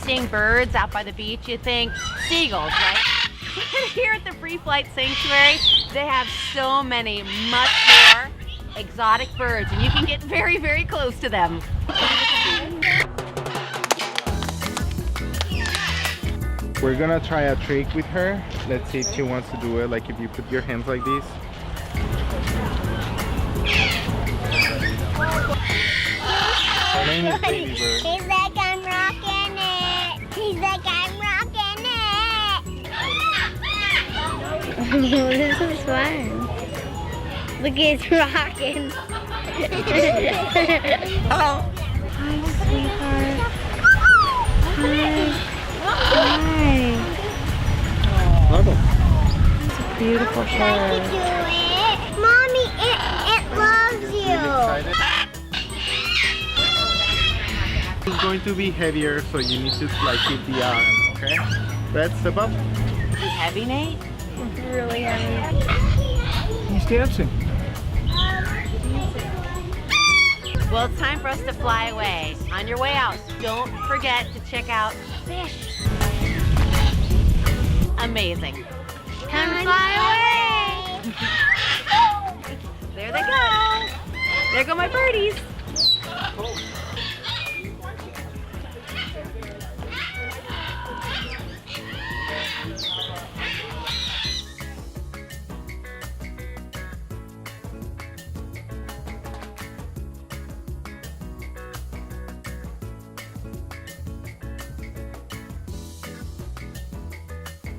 seeing birds out by the beach, you think seagulls, right? Here at the Free Flight Sanctuary, they have so many, much more exotic birds, and you can get very, very close to them. We're gonna try a trick with her. Let's see if she wants to do it. Like if you put your hands like this. Her name is Baby Bird. He's like, I'm rocking it. He's like, I'm rocking it. This is fun. Look, it's rocking. Hello. Hi, sweetheart. Hi. Love them. It's a beautiful bird. Mommy, it loves you. Excited? It's going to be heavier, so you need to like keep the arm, okay? Let's step up. Is it heavy, Nate? It's really heavy. He's dancing. Well, it's time for us to fly away. On your way out, don't forget to check out fish. Amazing. Come fly away. There they go. There go my birdies.